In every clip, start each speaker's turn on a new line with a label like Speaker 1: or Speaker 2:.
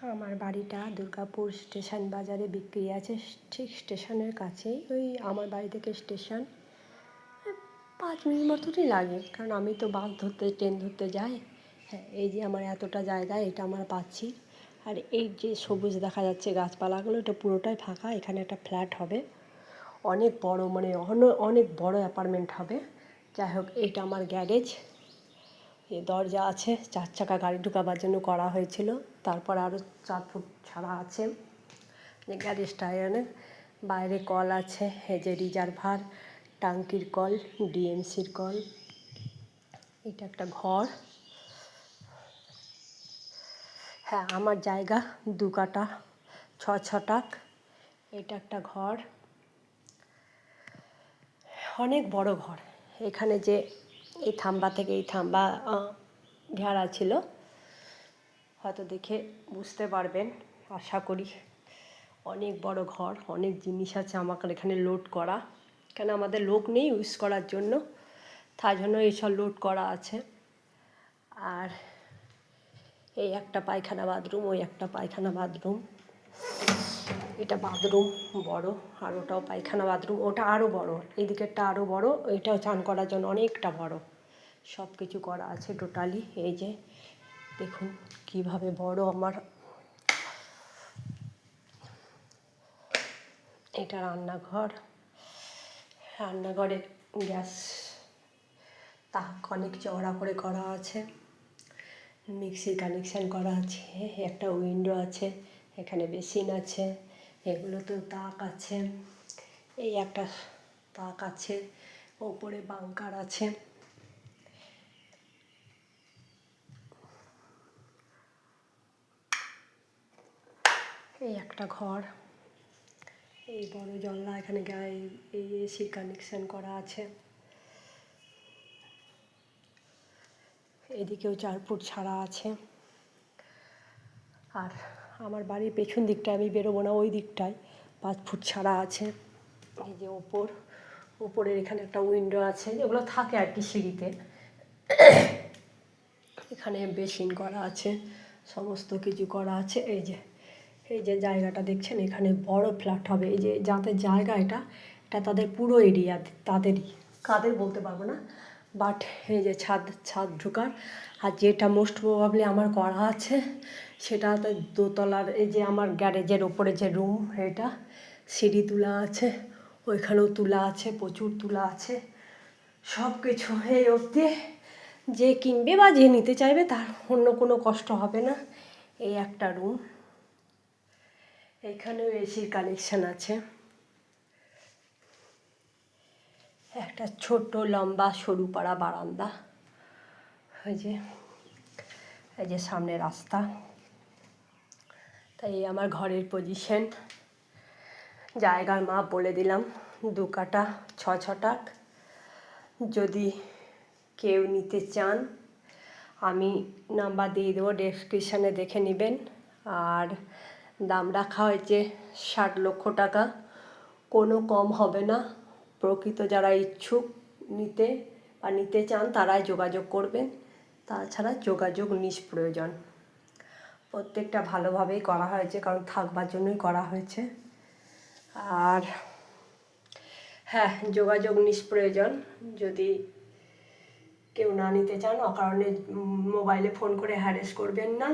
Speaker 1: আমার বাড়িটা দুর্গাপুর স্টেশন বাজারে বিক্রি আছে, ঠিক স্টেশনের কাছেই। ওই আমার বাড়ি থেকে স্টেশন 5 মিনিট মতনই লাগে, কারণ আমি তো বাস ধরতে ট্রেন ধরতে যাই। হ্যাঁ, এই যে আমার এতটা জায়গা, এটা আমরা পাচ্ছি। আর এই যে সবুজ দেখা যাচ্ছে গাছপালাগুলো, এটা পুরোটাই ফাঁকা। এখানে একটা ফ্ল্যাট হবে, অনেক বড়, মানে অনেক বড় অ্যাপার্টমেন্ট হবে। যাই হোক, এইটা আমার গ্যারেজ। এই দরজা আছে, 4 চাকা গাড়ি ঢোকাবার জন্য করা হয়েছিল। তারপর আরও 4 ফুট ছাড়া আছে যে গ্যারেজটা। এনে বাইরে কল আছে, এই যে রিজার্ভার, টাঙ্কির কল, ডিএমসির কল। এটা একটা ঘর। হ্যাঁ, আমার জায়গা 2 কাঠা 6 ছটাক। এটা একটা ঘর, অনেক বড় ঘর। এখানে যে এই থাম্বা থেকে এই থাম্বা ঘেরা ছিল, হয়তো দেখে বুঝতে পারবেন আশা করি। অনেক বড় ঘর, অনেক জিনিস আছে আমাকে এখানে লোড করা, কেন আমাদের লোক নেই ইউজ করার জন্য, তাই জন্য এইসব লোড করা আছে। আর এই একটা পায়খানা বাথরুম, ওই একটা পায়খানা বাথরুম। এটা বাথরুম বড়, আর ওটাও পায়খানা বাথরুম, ওটা আরও বড়, এই দিকেরটা আরও বড়, ওইটাও চান করার জন্য অনেকটা বড়। সব কিছু করা আছে টোটালি। এই যে দেখুন কীভাবে বড় আমার। এটা রান্নাঘর। রান্নাঘরের গ্যাস তাক অনেক চওড়া করে করা আছে, মিক্সির কানেকশান করা আছে, একটা উইন্ডো আছে, এখানে বেসিন আছে, এগুলোতেও তাক আছে। এই একটা তাক আছে, ওপরে বাঙ্কার আছে। এই একটা ঘর, এই বড় জানলা, এখানে গায়ে এই এসির কানেকশান করা আছে। এদিকেও 4 ফুট ছাড়া আছে। আর আমার বাড়ির পেছন দিকটায় আমি বেরোবো না, ওই দিকটায় 5 ফুট ছাড়া আছে। এই যে উপরের এখানে একটা উইন্ডো আছে, যেগুলো থাকে আর কি সিঁড়িতে। এখানে বেসিন করা আছে, সমস্ত কিছু করা আছে। এই যে জায়গাটা দেখছেন, এখানে বড় ফ্ল্যাট হবে। এই যে যাদের জায়গা, এটা তাদের পুরো এরিয়া, তাদেরই, কাদের বলতে পারবো না। বাট এই যে ছাদ ঢোকার, আর যেটা মোস্ট প্রবাবলি আমার করা আছে সেটা দোতলার, এই যে আমার গ্যারেজের ওপরে যে রুম, এটা সিঁড়ি তোলা আছে, ওইখানেও তোলা আছে, প্রচুর তোলা আছে। সব কিছু এই অবধি যে কিনবে বা যে নিতে চাইবে তার অন্য কোনো কষ্ট হবে না। এই একটা রুম, এখানেও এসির কানেকশান আছে। একটা ছোট লম্বা সরু পাড়া বারান্দা। এই যে সামনে রাস্তা। তাই আমার ঘরের পজিশন। জায়গার মাপ বলে দিলাম, 2 কাঠা 6 ছটাক। যদি কেউ নিতে চান, আমি নাম্বার দিয়ে দেবো, ডেসক্রিপশানে দেখে নেবেন। আর দাম রাখা হয়েছে 60 লক্ষ টাকা, কোনো কম হবে না। প্রকৃত যারা ইচ্ছুক নিতে চান তারাই যোগাযোগ করবেন, তাছাড়া যোগাযোগ নিষ্প্রয়োজন। প্রত্যেকটা ভালোভাবেই করা হয়েছে, কারণ থাকবার জন্যই করা হয়েছে। আর হ্যাঁ, যোগাযোগ নিষ্প্রয়োজন। যদি কেউ না নিতে চান, অকারণে মোবাইলে ফোন করে হ্যারেস করবেন না।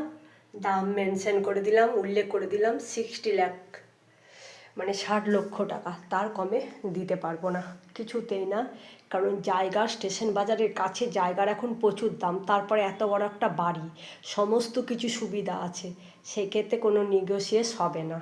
Speaker 1: দাম মেনশন করে দিলাম, উল্লেখ করে দিলাম 60 লাখ, মানে 60 লক্ষ টাকা। তার কমে দিতে পারবো না, কিছুতেই না। কারণ জায়গা স্টেশন বাজারের কাছে, জায়গার এখন প্রচুর দাম, তারপরে এত বড় একটা বাড়ি, সমস্ত কিছু সুবিধা আছে, সেক্ষেত্রে কোনো নেগোশিয়েট হবে না।